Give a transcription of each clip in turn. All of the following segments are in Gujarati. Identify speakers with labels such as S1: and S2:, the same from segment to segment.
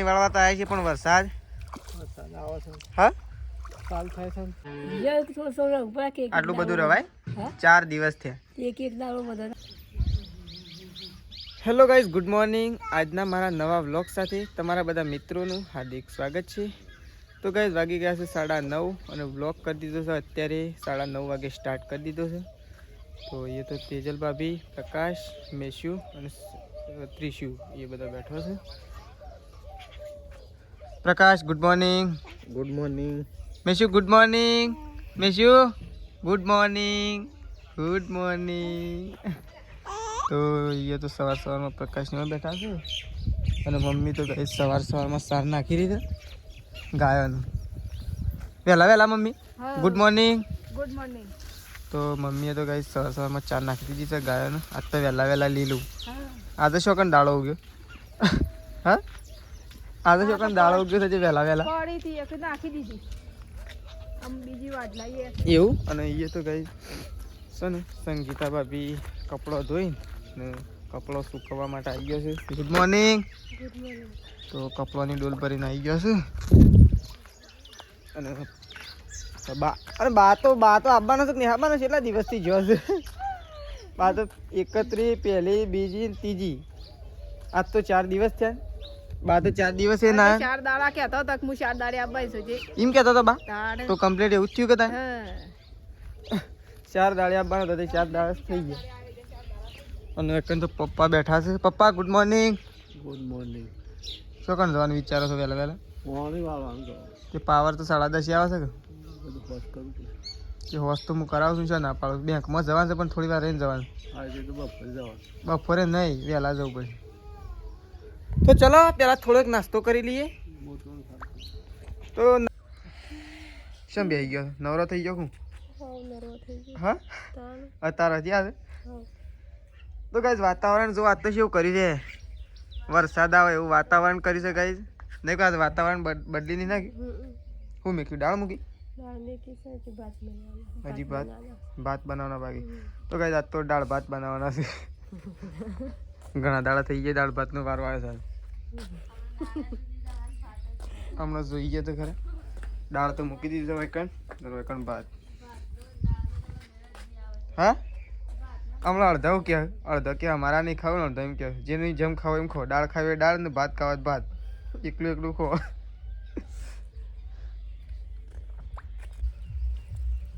S1: વાળવા તો આવ્યા છે પણ વરસાદ
S2: આવે છે.
S1: હા
S2: ચાલ થાય છે.
S1: આટલું બધું રવાય 4 દિવસ થયા.
S3: એક દાડો બધા.
S1: Hello guys, good morning. આજના મારા નવા વ્લોગ સાથે તમારા બધા મિત્રોનું હાર્દિક સ્વાગત છે. તો ગાઈઝ વાગી ગયા છે 9:30 અને વ્લોગ કરી દીધો છે અત્યારે 9:30 વાગે સ્ટાર્ટ કરી દીધો છે. તો એ તો તેજલ ભાભી, પ્રકાશ, મેશુ અને ત્રિશુ એ બધા બેઠો છે. Prakash good morning.
S2: Good morning.
S1: Meshu good morning. Meshu good morning. Good morning. તો એ તો સવારમાં પ્રકાશમાં બેઠા છે અને મમ્મી તો કઈ સવારમાં સાર નાખી રહી છે ગાયોનું. વહેલા mummy good morning.
S3: Good morning.
S1: તો મમ્મીએ તો કઈ સવારમાં ચાર નાખી દીધી છે ગાયોનું. આજ તો વહેલા લીલું. આ તો શોકન દાળો ઉગ્યો. હા આ તો શોકન દાળો ઉગ્યો છે વહેલા
S3: નાખી દીધી. બીજી વાત લાવીએ
S1: એવું. અને એ તો કઈ છે ને સંગીતા ભાભી કપડો ધોઈ ને કપડો સુકવવા માટે આવી ગયો છે. Good morning. તો કપડાની ડોલ ભરીને આવી ગયો છે અને બા તો આવવાનો છે નહીં આવવાનો છે. એટલા દિવસથી જોયો છે બા તો 31, 1, 2, 3 આજ તો 4 દિવસ થયા. બા તો 4 દિવસ એ ના
S3: 4 દાડા કહેતો તક હું 4 દાડે આવવા છે
S1: એમ કહેતો હતો બા. તો કમ્પ્લીટ એવું જ થયું કે તા 4 દાડે આવવાનો હતો 4 દાડા થઈ ગયા. અને એકન તો પપ્પા બેઠા છે. પપ્પા ગુડ મોર્નિંગ.
S2: Good morning.
S1: શું કણ જવાનું વિચારો છો વહેલા?
S2: પાણી વાળવાનું
S4: કે
S1: પાવર તો 10:30 આવે છે
S2: બધું બસ કરું
S1: કે હોસ તો હું કરાવું છું છે ના પાડું. બેંકમાં જવાનું છે પણ થોડી વાર રહીને જવાનું.
S2: આજે તો બપોરે જવાનું.
S1: બપોરે નહીં વહેલા જવું પડે. તો ચલો પેલા થોડોક નાસ્તો કરી લઈએ. તો શું બેસી ગયો? નવરો થઈ ગયો હું? હા અત્યારે હજી આવે. તો ગાઈઝ વાતાવરણ જો આજ તો શું કર્યું છે, વરસાદ આવે એવું વાતાવરણ કર્યું છે ગાઈઝ. નહીં કહે વાતાવરણ બદલી નહીં નાખી. હું મૂક્યું દાળ મૂકી હજી ભાત બનાવવાના બાકી. તો ગાઈઝ આજ તો દાળ ભાત બનાવવાના છે. ઘણા દાડા થઈ ગયા દાળ ભાતનો વારો આવે છે. હમણાં જોઈએ તો ખરા દાળ તો મૂકી દીધી વૈકણ ભાત. હા હમણાં અડધા કે અમારા નહીં ખાવ ને અડધા એમ કે જેને જેમ ખાવ એમ ખો. દાળ ખાવી દાળ ને ભાત ખાવા ભાત. એકલું ખો.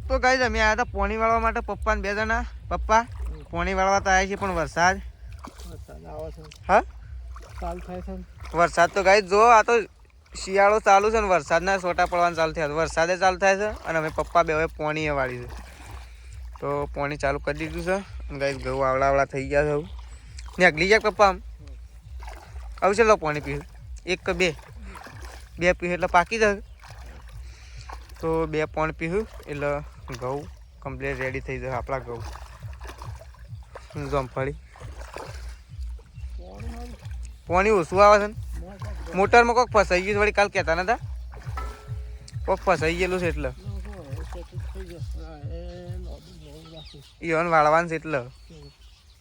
S1: તો ગાઈઝ અમે આવ્યા હતા પોણી વાળવા માટે. પપ્પા ને 2 જણા. પપ્પા પોણી વાળવા તો આવ્યા છે પણ વરસાદ
S2: આવે છે.
S1: હા
S2: ચાલ થાય છે.
S1: વરસાદ તો ગાઈઝ જો આ તો શિયાળો ચાલુ છે ને વરસાદના છોટા પડવાનું ચાલુ થયા. વરસાદે ચાલુ થાય છે અને અમે પપ્પા બે હવે પોણી વાળી છે. તો પોણી ચાલુ કરી દીધું છે. ગાઈઝ ઘઉં આવડા થઈ ગયા છે. ને અગલી જાય પપ્પા આમ આવું છે. લો પોણી પીવું 1 કે 2 પીવું એટલે પાકી જાય. તો 2 પોણ પીવું એટલે ઘઉં કમ્પ્લીટ રેડી થઈ જાય આપણા ઘઉં. જમફળી પોણી ઓછું આવે છે ને મોટરમાં કોઈક ફસાઈ ગયું વળી. કાલ કહેતા નતા કોઈક ફસાઈ ગયેલું છે એટલે ઈવન વાળવાનું છે એટલે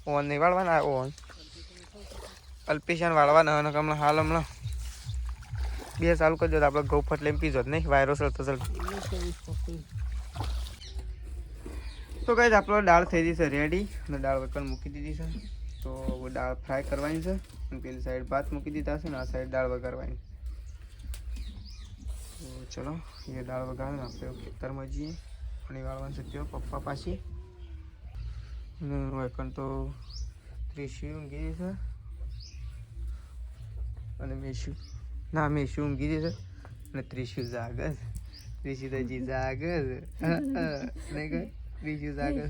S1: ઓન નહીં વાળવાના. ઓન અલ્પેશાન વાળવાના હમણાં હમણાં 2 ચાલુ કરી દો આપણે ઘઉં ફટલે એમ પીજો જ નહીં વાયરો ચડતો. તો ગાઈઝ આપણો દાળ થઈ ગઈ છે રેડી અને દાળ વકન મૂકી દીધી છે. તો દાળ ફ્રાય કરવાની છે અને પેલી સાઈડ ભાત મૂકી દીધા છે ને આ સાઈડ દાળ વઘારવાની. તો ચલો એ દાળ વઘારીને આપણે ખેતરમાં જઈએ. પાણી વાળવાનું છે ત્યાં પપ્પા પાછી. વકન તો ત્રિશુ ઊંઘી છે અને મેશુ ઊંઘી છે અને ત્રિશુ જાગે. ત્રિશુ તો હજી જાગે નહીં ગઈ. ત્રિશુ જાગે.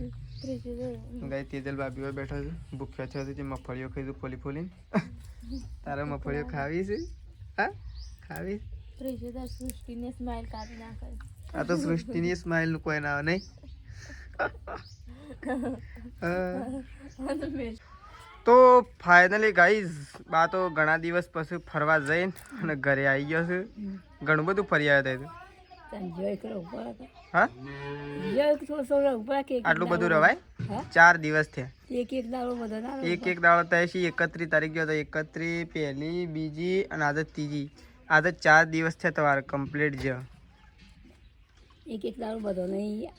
S1: ગાય તેજલ ભાભી પર બેઠો છે. ભૂખ્યા થયો છે મગફળીઓ ખાઈ ફોલી ફોલીને. તારે મગફળીઓ ખાવી છે? હા ખાવી. આ તો સૃષ્ટિની સ્માઇલ નું કોઈ ના આવે નહીં. તો ફાઇનલી ગાઈઝ બા તો ઘણા દિવસ પછી ફરવા જઈને અને ઘરે આવી ગયો છે. ઘણું બધું ફરી આવ્યા હતા. હા આટલું બધું રવાય
S3: હા?
S1: 4 દિવસ થયા.
S3: એક દાડો બધો ના
S1: એક દાડો થાય છે. 31 તારીખ ગયો તો 31, પહેલી, બીજી અને આજે ત્રીજી. આજે 4 દિવસ થયા તમારે કમ્પ્લીટ છે.
S3: એક દાડો બધો નહીં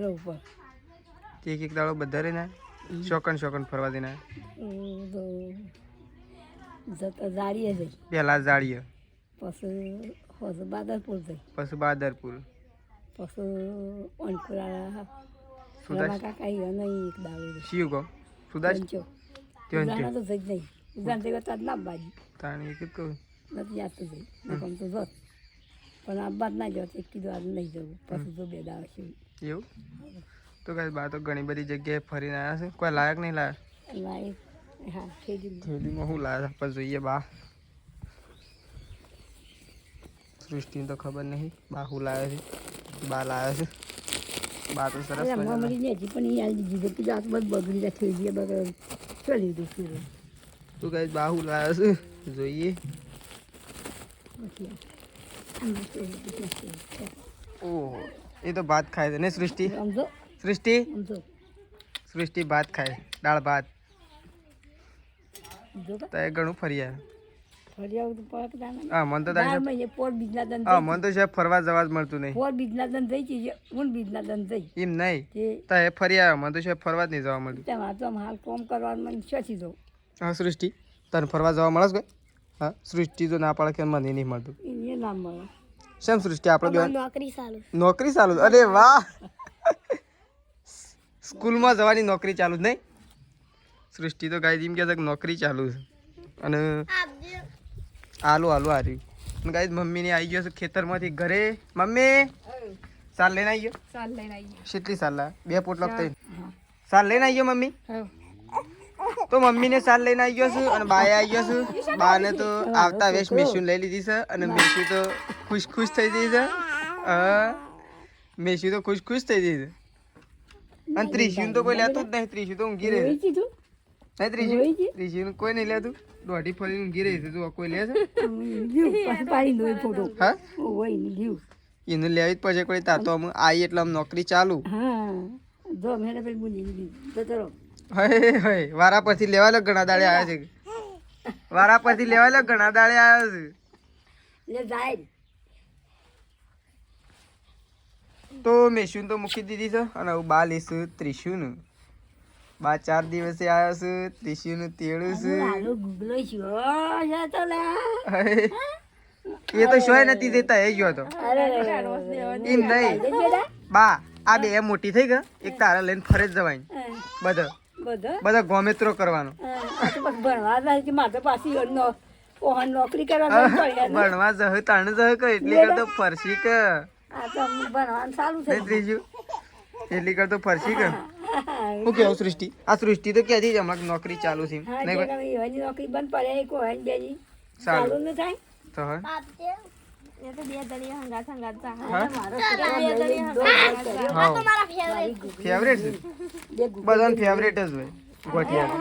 S3: રહું પર
S1: એક દાડો બધા રહીને શોકન ફરવા દઈને
S3: તો જતા જાડીએ જઈ
S1: પહેલા જાળીએ,
S3: પછી હોજ બાદરપુર જઈ
S1: પછી બાદરપુર,
S3: પછી ઓનપુરા
S1: સુદાસ
S3: કાકા નહીં એક દાડો
S1: શિવ કહો સુદાસ
S3: પંચો
S1: ત્યાં
S3: ઉજાણા તો જઈ જ નહીં ઉજાણ થઈ ગયો ના બાજી
S1: તાણી કે કહું
S3: નથી યાદ તો જઈ નકમ તો જોત પણ આ બાદ ના જોત એક કીધું આજ નહીં જવું પછી જો બે દાડો છે
S1: એવું. તો કઈ બા તો ઘણી બધી જગ્યાએ ફરીને આવ્યા છે. કોઈ લાયક નહીં લાયા
S3: લાઈફ હા થઈ
S1: થેલીમાં શું લાયા આપણે જોઈએ બા. સૃષ્ટિને તો ખબર નહીં બા શું લાવે છે. બા લાવે છે. બા તો સરસ મજાના.
S3: મળી ને હજી પણ એ આવી દીધું કે આ બધું બગડી જાય થઈ ગયા બગડ ચલી દીધું
S1: તું કઈ બા શું લાવે છે જોઈએ. ઓહો એ તો ભાત ખાય છે ને સૃષ્ટિ.
S3: સમજો
S1: સૃષ્ટિ
S3: સમજો
S1: સૃષ્ટિ ભાત ખાય, દાળ ભાત.
S3: જો
S1: તો એ ઘણું ફરી આવ્યા.
S3: ફરી આવું તો પડે
S1: હા મને તો તારી
S3: મહિને પોર બીજના દન
S1: હા મને તો સાહેબ ફરવા જવા જ મળતું નહીં.
S3: પોર બીજના દન જઈ છે હું બીજના દન જઈ
S1: એમ નહીં
S3: તે
S1: તો એ ફરી આવ્યા. મને તો સાહેબ ફરવા જ નહીં જવા મળતું.
S3: તેમાં તો હાલ કોમ કરવાનું મને શોચી દઉં
S1: હા સૃષ્ટિ તને ફરવા જવા મળે છે કોઈ? હા સૃષ્ટિ તો ના પાડે કે મને નહીં મળતું.
S3: એને ના મળે
S1: શેમ સૃષ્ટિ આપણે બે
S3: નોકરી ચાલુ
S1: નોકરી ચાલુ? અરે વાહ સ્કૂલમાં જવાની નોકરી ચાલુ જ નહીં. સૃષ્ટિ તો ગાય એમ કહે છે કે નોકરી ચાલુ છે. અને આલું હાર્યું અને ગાય મમ્મીને આવી ગયો છે ખેતરમાંથી ઘરે. મમ્મી સાલ લઈને આવી ગયો?
S3: ચાલ લઈને આવી
S1: કેટલી સાલ લાવ્યા? 2 પોટલા થઈ સાલ લઈને આવી ગયો મમ્મી.
S3: હા
S1: તો મમ્મીને સાલ લઈને આવી ગયો છું અને બાએ આવી ગયો છું. બાને તો આવતા વેશ મેસ્યુ લઈ લીધી છે અને મેસ્યુ તો ખુશ થઈ ગઈ છે. મેસ્યુ તો ખુશ થઈ ગઈ છે. અને ત્રીસ્યું તો કોઈ લેતું જ નહીં. ત્રીસ્યું તો ઊંઘી રહે છે.
S3: તું
S1: નહીં ત્રીસ્યું કોઈ નહીં લેતું. દોઢી ફરીને ઊંઘી રહી છે. જો કોઈ લે છે
S3: પાડી દો ફોટો
S1: હા
S3: હોય ને લીધું
S1: એનું લેવી જ પછી કોઈ તાતો અમે આવી એટલે આમ નોકરી ચાલુ.
S3: હા જો મેરે પેલી બોલી લીધી તો ચલો
S1: હય વારા પરથી લેવા લો ઘણા દાડે આવ્યા છે. વારા પરથી લેવા લો ઘણા દાડે આવ્યા છે.
S3: લે જાય
S1: તો મેસ્યુન તો મૂકી દીધી છે અને હવે બા લઈશું ત્રીસ્યુંનું. બા 4 દિવસે આવ્યા છે. ત્રીસ્યુંનું તેડું છે.
S3: હાલો ગુગલો છે તો લે
S1: એ તો શોય નથી દેતા એ ગયો તો એમ નહીં. બા આ બે મોટી થઈ ગઈ. એક તારા લઈને ફરે જ જવાય બધા બધા ગોમેત્રો કરવાનો.
S3: ભણવા જાય કે મારે પાછી નોકરી કરવા
S1: ભણવા જહ તાણ જહ કે એટલી કરતો ફરસી કે
S3: ભણવાનું ચાલુ
S1: નહીં ત્રીજું એટલી કરતો ફરસી કે. શું કેવું સૃષ્ટિ? આ સૃષ્ટિ તો ક્યાંથી જ હમણાં નોકરી ચાલુ છે નહીં ભાઈ?
S3: નોકરી બંધ પડે કોઈ બેજી
S1: સારું
S3: ચાલુ ન થાય
S1: તો હવે
S3: એ તો બે દળી હંગાત
S1: હા ફેવરેટ છે. બધાને ફેવરેટ જ હોય ગોઠિયા.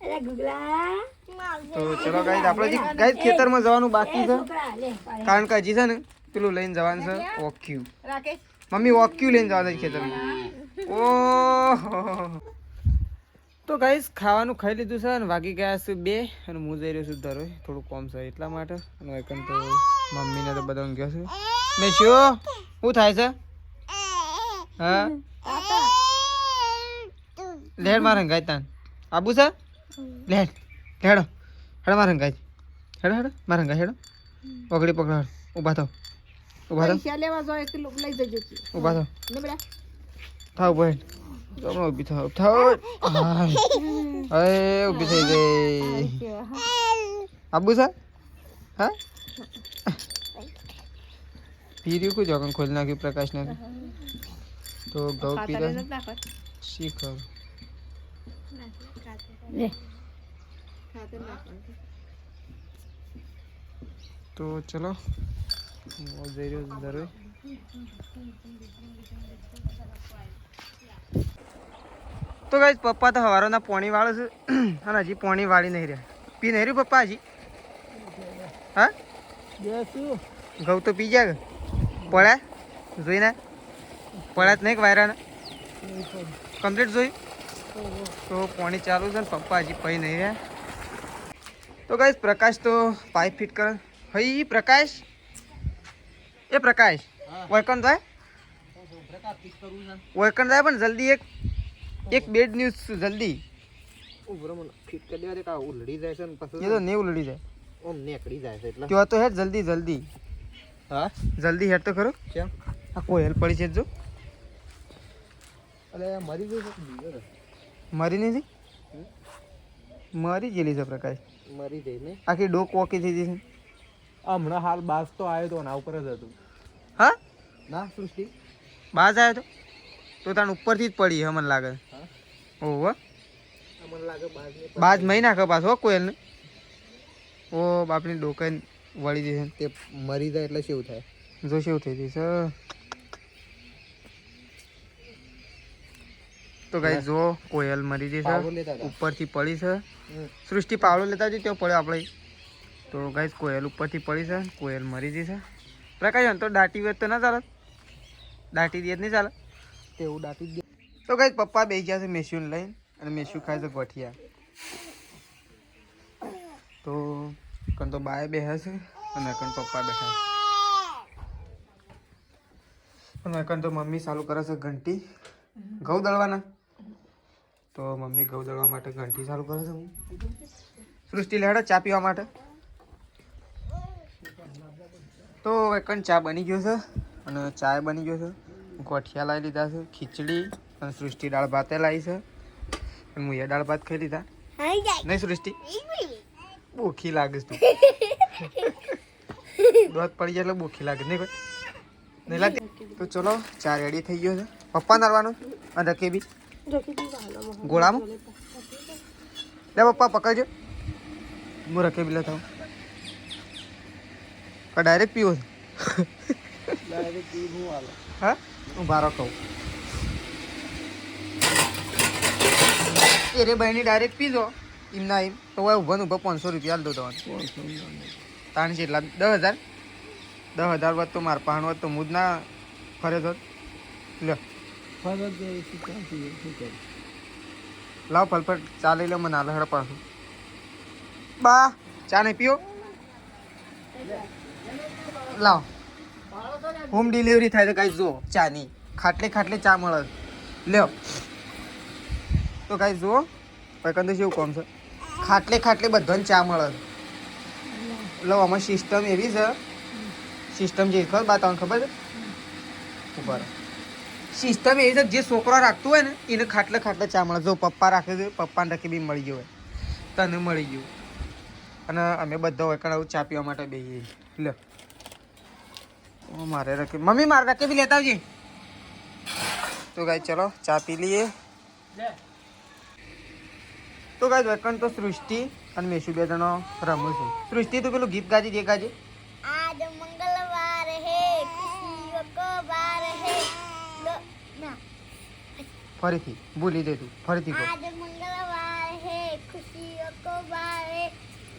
S3: અરે ગુગલા
S1: તો ચલો ગાઈસ આપણે જે ગાઈસ ખેતરમાં જવાનું બાકી છે કારણ કે હજી છે ને પેલું લઈને જવાનું છે ઓક્યુ. મમ્મી ઓક્યુ લઈને જવાનું છે ખેતરમાં. ઓહો તો ગાઈસ ખાવાનું ખાઈ લીધું છે અને વાગી ગયા છે 2 અને હું જઈ રહ્યો છું ધરોઈ. થોડું કોમ છે એટલા માટે. અને એકન તો મમ્મીને તો બધા ગયો છે. મેં શું થાય છે? હા લેડ મારે ગાય તાન આબુ છે લેડ હેડો હેડો મારે ગાય હેડો મારે ગાય હેડો પકડી પકડો ઊભા થાવ
S3: લેવા જો 1 કિલો લઈ જજો
S1: ઊભા થાવ બેન તમે ઊભી થાવ અરે ઊભી થઈ ગઈ. આબુ છે હા પીર્યું કોઈ જોગન ખોલી નાખ્યું પ્રકાશને તો ઘઉં પીરા શીખર તો ચલો હું જઈ રહ્યો છું ધરોઈ. તો ગાઈસ પપ્પા તો હવારોના પોણી વાળે છે અને હજી પોણી વાળી નહીં રહ્યા. પી નહીં રહ્યું પપ્પા હજી? હા ઘઉં તો પી જાય પડ્યા જોઈને પડ્યા જ નહીં વાયરાને કમ્પ્લીટ જોઈ તો પાણી ચાલુ છે ને પપ્પા હજી પૈ નહીં રહ્યા. તો ગાઈસ પ્રકાશ તો પાઇપ ફિટ કરે. હઈ પ્રકાશ, એ પ્રકાશ વળકણ થાય વળકણ થાય પણ જલ્દી એક બેડ ન્યૂઝ જલ્દી.
S2: ફિટ કરી દેવા દે કા ઉલડી જાય છે ને પછી
S1: એ તો નહીં ઉલડી જાય
S2: ઓમ નેકડી જાય છે એટલે
S1: ત્યાં તો હેડ જલ્દી જલ્દી.
S2: હા
S1: જલ્દી હેડ તો ખરો.
S2: કેમ
S1: આ કોઈ હેલ્પ પડી છે જો
S2: અલે મરી ગઈ છે બીજો
S1: મરી નથી મરી ગયેલી છે પ્રકાશ.
S2: મરી જઈ ને
S1: આખી ડોક વોકી થઈ જશે.
S2: હમણાં હાલ બાસ તો આવ્યો તો ના ઉપર જ હતું.
S1: હા
S2: ના સૃષ્ટિ
S1: બાજ આવ્યો તો તાણ ઉપરથી જ પડી હે મને લાગે.
S2: હા
S1: ઓહો
S2: મને લાગે બાસ ને
S1: બાજ મહી નાખે પાછો કોયલને. ઓ બાપની ડોકે વળી જશે.
S2: તે મરી જાય એટલે શું થાય
S1: જો શું થઈ જશે. તો ગાઈસ જો કોયલ મરી જશે
S2: પાવડો લેતા હતા.
S1: ઉપરથી પડી છે. સૃષ્ટિ પાવડો લેતા જઈ ત્યાં પડ્યો આપણે. તો ગાઈસ કોયલ ઉપરથી પડી છે, કોયલ મરી જશે. પ્રકાશ તો દાટી વેત તો ના ચાલે, દાટી દે જ નહીં ચાલે.
S2: તેવું દાટી દે.
S1: તો ગાઈસ પપ્પા બેસી ગયા છે મેસ્યુને લઈને અને મેસ્યુ ખાય છે ગોઠિયા. તો કન તો બાય બેસે છે અને કન પપ્પા બેઠા છે અને કન તો મમ્મી ચાલુ કરે છે ઘંટી ઘઉં દળવાના. તો મમ્મી ઘઉં દળવા માટે ઘંટી ચાલુ કરે છે. હું સૃષ્ટિ લેડો ચા પીવા માટે. તો એકન ચા બની ગયો છે અને ચાય બની ગયો છે. ગોઠિયા લાવી લીધા છે, ખીચડી અને સૃષ્ટિ દાળ ભાતે લાવી છે અને હું દાળ ભાત ખાઈ લીધા. નહીં સૃષ્ટિ ભૂખી લાગે તું. દોત પડી જાય એટલે ભૂખી લાગે નહીં ભાઈ નહીં લાગતી. તો ચલો ચા રેડી થઈ ગયો છે. પપ્પા નારવાનું અને રકેબી ગોળામાં લે પપ્પા પકડજો. હું રકેબી લેતા હું. ડાયરેક્ટ પીવો છે.
S2: ડાયરેક્ટ પીવું હાલો.
S1: હા હું બારો કહું એ રે બહેની ડાયરેક્ટ પીજો એમ ના એમ તો હવે ઊભા ઊભા 500 રૂપિયા દો તમારે. તાણ છે એટલા 10,000 વાત તો મારે પાણ વાત તો હું જ ના ફરે તો લ્યો લાવ ફલફટ ચા લઈ લો મને હાલ હડ પાછું. બા ચા નહીં પીઓ લાવ. હોમ ડિલિવરી થાય તો કાંઈ જુઓ ચા ની ખાટલે ખાટલે ચા મળે લ્યો. તો કાંઈ જુઓ કંદ એવું કોમ છે ખાટલે ખાટલે બધાને ચા મળે. લો આમાં સિસ્ટમ એવી છે. સિસ્ટમ જે ખબર બા તમને ખબર છે ઉપર સિસ્ટમ એવી છે જે છોકરો રાખતું હોય ને એને ખાટલે ખાટલે ચા મળે. જો પપ્પા રાખે છે પપ્પાને રાખી બી મળી ગયો હોય તને મળી ગયું અને અમે બધા હોય આવું ચા પીવા માટે બેસીએ લે. મારે રકે મમ્મી મારે રકે બી લેતા આવજે. તો ગાય ચલો ચા પી લઈએ. તો ગાય વેકન તો સૃષ્ટિ અને મેશુ બે જણો રમું છું. સૃષ્ટિ તો પેલું ગીત ગાજી દે ગાજે.
S4: आज मंगलवार है खुशियों को बार है ना
S1: ફરીથી ભૂલી દે તું ફરીથી કહો.
S4: आज मंगलवार है खुशियों को बार है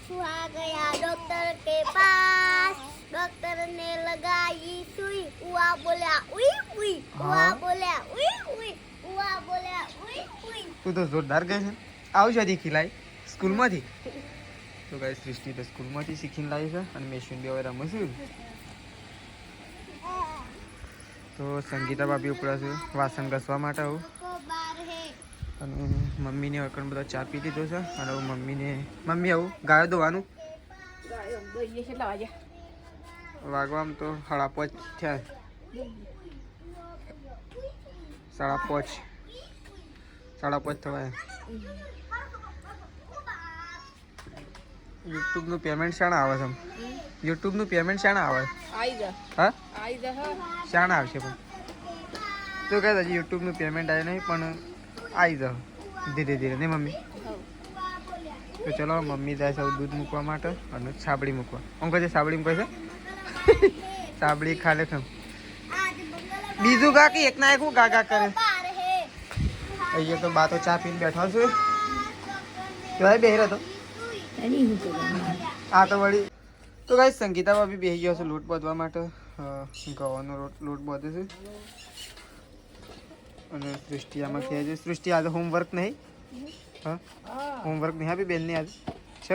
S4: सुहा गया डॉक्टर के पास डॉक्टर ने लगाई सुई हुआ बोला उई उई हुआ बोला उई उई हुआ बोला उई उई.
S1: તું તો જોરદાર ગઈ છે. આવજો દીખી લાઈ સ્કૂલમાંથી. તો ગાય સૃષ્ટિ તો સ્કૂલમાંથી શીખીને લાવી છે અને મેશિન બી હવે રમું છું. તો સંગીતા ભાભી ઉપડે છે વાસણ ઘસવા માટે આવું
S4: को बार है
S1: અને મમ્મીને વખત બધા ચા પી લીધો છે અને હવે મમ્મી આવું ગાયો દોવાનું વાગવામાં તો 5:30 થયા. 5:30 થવાય. યુટ્યુબનું પેમેન્ટ શાણા આવે છે? યુટ્યુબનું પેમેન્ટ શાણા આવે? હા શાણા આવશે પણ તો કહે હજી યુટ્યુબનું પેમેન્ટ આવે નહીં પણ આવી જાવ ધીરે ધીરે નહીં મમ્મી. તો ચલો મમ્મી જાય છે દૂધ મૂકવા માટે અને છાબડી મૂકવા. હું કહે છે છાબડી મૂકે છે છાબડી ખાલે ખમ બીજું ગા કે એક ના એક ગા ગા કરે.
S4: बार है
S1: અહીંયા તો બા તો ચા પીને બેઠો છે. તો બેહી રહ્યો તો
S3: એની શું કરવાનું?
S1: આ તો વળી તો ગાઈસ સંગીતા ભાભી બેસી ગયો છે લોટ બાંધવા માટે. ઘઉંનો લોટ બાંધે છે અને સૃષ્ટિ આમાં કહે છે સૃષ્ટિ આજે હોમવર્ક નહીં હા હોમવર્ક નહીં આપી બેનને આજે છે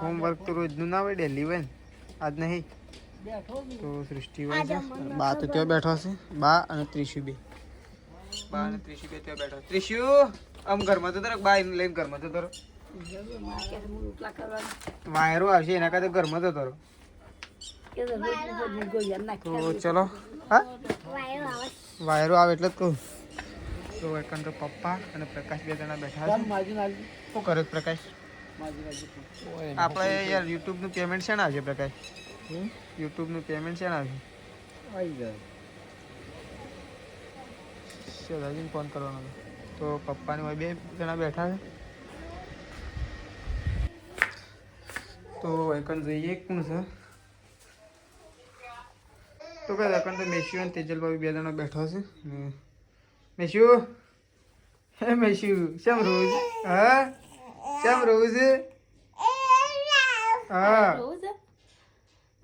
S1: હોમવર્ક તો રોજનું ના હોય ડેલી હોય ને આજ નહીં તો સૃષ્ટિ હોય છે બા તો ત્યાં બેઠો છે બા અને ત્રિશુ બે બા અને ત્રિશુ બે ત્યાં બેઠો ત્રિશુ આમ ઘરમાં તો તરક બા એને લઈને ઘરમાં તો તરો વાયરો આવશે એના કારણે ઘરમાં તો તરો તો ચલો હા વાયરો આવે એટલે જ કહું તો એકન તો પપ્પા અને પ્રકાશ બે જણા બેઠા છે શું કરે છે પ્રકાશ આપણે યાર યુટ્યુબનું પેમેન્ટ છે ને આવશે પ્રકાશ યુટ્યુબનું પેમેન્ટ છે ને આવશે દાદાજીને ફોન કરવાનો તો પપ્પાની હોય બે જણા બેઠા છે તો એકન જોઈએ કોણ છે તો કઈ એકન તો મેસ્યુ અને તેજલભાઈ બે જણા બેઠા છે મેસ્યુ હે મેસ્યુ શેમ રોજ હા શેમ રોજ હા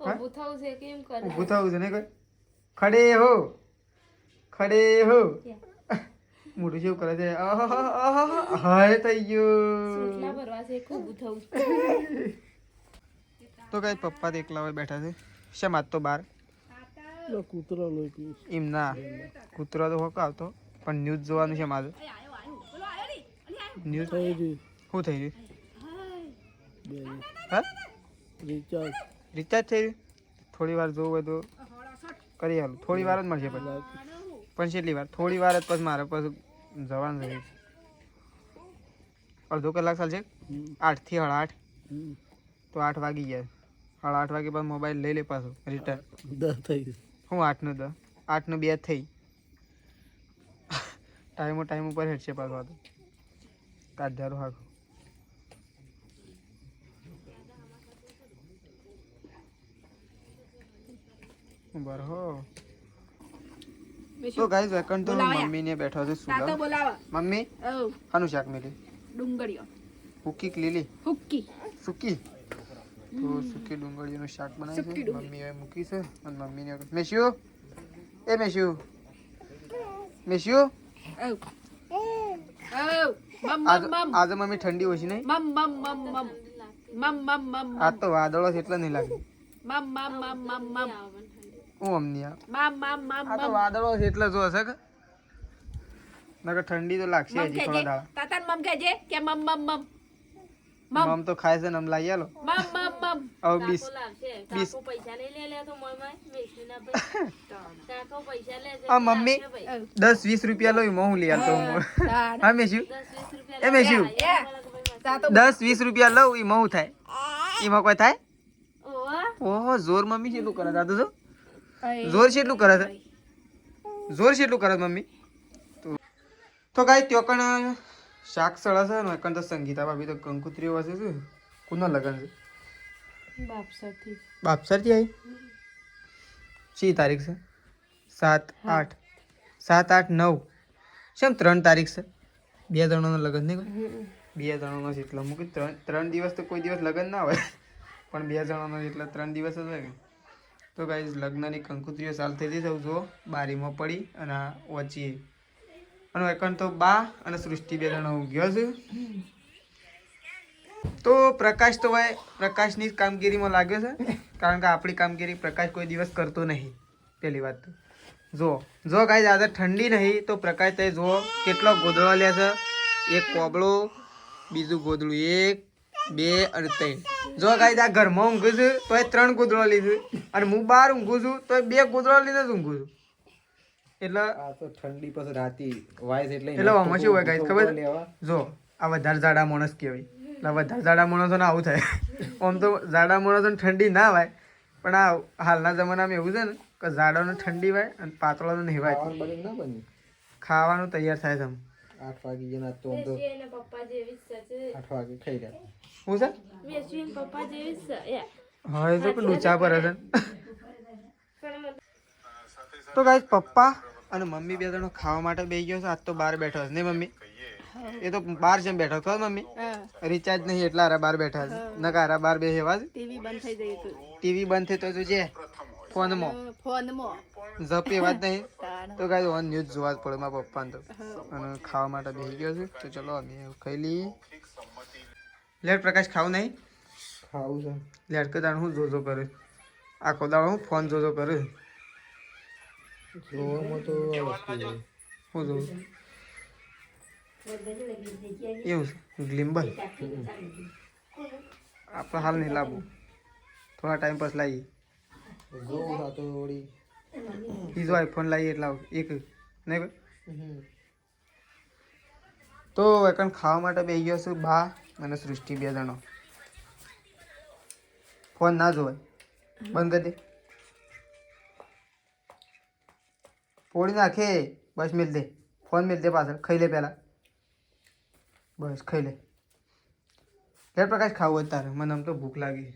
S1: ઊભું થવું છે ને કઈ ખડે હો મોઢું જેવું કરે છે હાય થઈ ગયું તો કઈ પપ્પા તો એકલા હોય બેઠા છે શેમ આજ તો બાર એમ ના કૂતરો તો હોક આવતો પણ ન્યૂઝ જોવાનું છે મારે ન્યૂઝ શું થઈ રહ્યું હા રિચાર્જ થઈ રહ્યું થોડી વાર જોવું હોય તો કરી આલું થોડી વાર જ મળશે પછી પણ કેટલી વાર થોડી વાર જ પછી મારે પછી જવાનું રહે અડધો કલાક ચાલશે 8 થી 8:30 તો 8 વાગી ગયા 8:30 વાગે પછી મોબાઈલ લઈ લે પાછો રિટર્ન 10 થઈ હું 8 નું 10 8 નું 2 થઈ ટાઈમ ઉપર હેડશે પાછો તો કાઢારો હાખો બર હો તો ગાઈસ વેકન તો મમ્મી ને બેઠો છે સુલા મમ્મી હાનું શાક મેલી
S3: ડુંગળીઓ
S1: હુક્કી લીલી
S3: હુક્કી
S1: સુકી તો સુકી ડુંગળીઓનું શાક બનાવ્યું છે મમ્મી એ મૂકી છે અને મમ્મીને મેશ્યુ એ મેશ્યુ આજે મમ્મી ઠંડી ઓછી નહીં આ તો વાદળો છે એટલે નહીં લાગે હું અમની આ તો વાદળો છે એટલે જો હશે કે નકર ઠંડી તો લાગશે હજી થોડા દાડા
S3: તાતાન મમ કહેજે કે મમ
S1: મમ તો ખાય છે ને લઈ આલો હવે 20
S4: પૈસા લઈ લે તો મોય મેસીના પૈસા લે
S1: આ મમ્મી 10-20 રૂપિયા લઈ હું લઈ આલતો હા મેસ્યુ એ મેસ્યુ 10-20 રૂપિયા લઉં ઈ મહુ થાય ઈમાં કોઈ થાય ઓહો જોર મમ્મી કેટલું કરે દાદુ જો જોર કેટલું કરે છે મમ્મી તો ગાય ત્યો કણ શાક સળા છે ને કણ તો સંગીતા ભાભી તો કંકુત્રીઓ વાસે છે કોનો લગન છે બાપસરથી આવી શી તારીખ છે 7-8 7-8-9 શેમ 3 તારીખ છે 2 જણાનું લગન નહીં કોઈ 2 જણાનો છે એટલે મૂકી 3 દિવસ તો કોઈ દિવસ લગન ના હોય પણ 2 જણાનો એટલે 3 દિવસ જ હોય તો ગાઈઝ લગ્નની કંકુત્રીઓ ચાલુ થઈ જઈ જો બારીમાં પડી અને વચ્ચે અને એકણ તો બા અને સૃષ્ટિ બે જણા ગયો છે તો પ્રકાશ તો ભાઈ પ્રકાશની જ કામગીરીમાં લાગ્યો છે કારણ કે આપણી કામગીરી પ્રકાશ કોઈ દિવસ કરતો નહીં પહેલી વાત તો જો ગાઈઝ આજે ઠંડી નહીં તો પ્રકાશ તે જો કેટલો ગોદડો લે છે એક કોબળો બીજું ગોદડું 1 2 અને 3 જો ગાઈઝ આ ઘરમાં ઊંઘું છું તો 3 ગોદડો લીધું અને હું બહાર ઊંઘું છું તો 2 ગોદડો લીધે જ ઊંઘું છું એટલે
S2: આ તો ઠંડી પછી રાતી વાઈસ એટલે
S1: આમાં શું હોય ગાઈસ ખબર જો આ વધારે જાડા માણસ કહેવાય એટલે વધારે જાડા માણસોને આવું થાય આમ તો જાડા માણસોને ઠંડી ના વાય પણ આ હાલના જમાનામાં એવું છે ને કે જાડાને ઠંડી વાય અને પાતળાને નહીં વાય ખાવાનું તૈયાર થાય છે
S2: 8 વાગે જેના તો
S4: પપ્પા જેવી જ છે
S2: 8 વાગે ખાઈ રહ્યા
S1: શું છે
S4: મેસીન પપ્પા જેવી જ છે
S1: હા એ તો ડૂચા પર છે તો ગાઈસ પપ્પા અને મમ્મી બે જણો ખાવા માટે બેસી ગયો છે આજ તો બહાર બેઠો છે નહીં મમ્મી એ તો બહાર જેમ બેઠો છો મમ્મી રિચાર્જ નહીં એટલા હારા બહાર બેઠા છે નકા હારા બહાર બેસી એવા ટીવી બંધ થઈ તો જોજે ફોનમાં
S5: ફોનમાં
S1: જપ એવા જ નહીં
S5: તાણ
S1: તો કાંઈ ઓન ન્યૂઝ જોવા જ પડે મારા પપ્પાને તો અને ખાવા માટે બેસી ગયો છે તો ચલો અમે ખાઈ લઈએ લેટ પ્રકાશ ખાવું નહીં
S2: ખાવું છે
S1: લેટ કે તાણ હું જોજો કરે આખો દાડો હું ફોન જોજો કરે
S2: જોવામાં તો આ વસ્તુ છે.
S1: હું જોઉં એવું છે ગ્લિમ્બલ આપણે હાલ નહીં લાવવું થોડા ટાઈમ પછી લાવીએ
S2: જોવું આ તો વળી
S1: બીજો આઈફોન લાવીએ એટલે એક નહીં ભાઈ તો એકણ ખાવા માટે બેસી ગયો છું બા અને સૃષ્ટિ 2 જણો ફોન ના જોવાય બંધ કરી દે પોળી નાખે બસ મેલ દે ફોન મેલ દે પાછળ ખાઈ લે પહેલાં બસ ખાઈ લે લે પ્રકાશ ખાવું હોય તારે મને આમ તો ભૂખ લાગી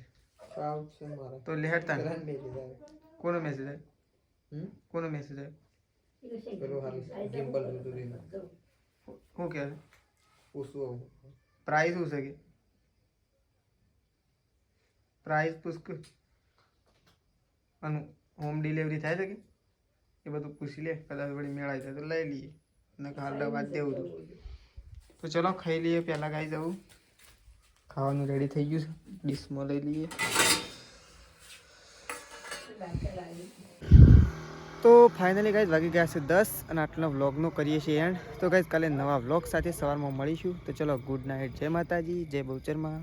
S2: ખાવ છે મારે
S1: તો લેટ તારે
S2: બધાને બેસી જાય.
S1: કોનો મેસેજ આવે
S2: હમ?
S1: કોનો મેસેજ આવે
S2: પેલું હાલ gimbal જોતું રહીને.
S1: શું કહે
S2: પૂછવું આવું.
S1: પ્રાઇસ શું છે કે પ્રાઇસ પૂછ અને હોમ ડિલિવરી થાય છે કે એ બધું પૂછી લે કદાચ વળી મેળાઈ જાય તો લઈ લઈએ ને હાલ વાત દેવું હતું તો ચલો ખાઈ લઈએ પહેલાં ખાઈ જવું ખાવાનું રેડી થઈ ગયું છે ડીશમાં લઈ લઈએ તો ફાઇનલી ગાઈઝ વાગી ગયા છે 10 અને આટલા વ્લોગનો કરીએ છીએ એન્ડ તો ગાઈઝ કાલે નવા વ્લોગ સાથે સવારમાં મળીશું તો ચલો ગુડ નાઇટ જય માતાજી જય બહુચરમાં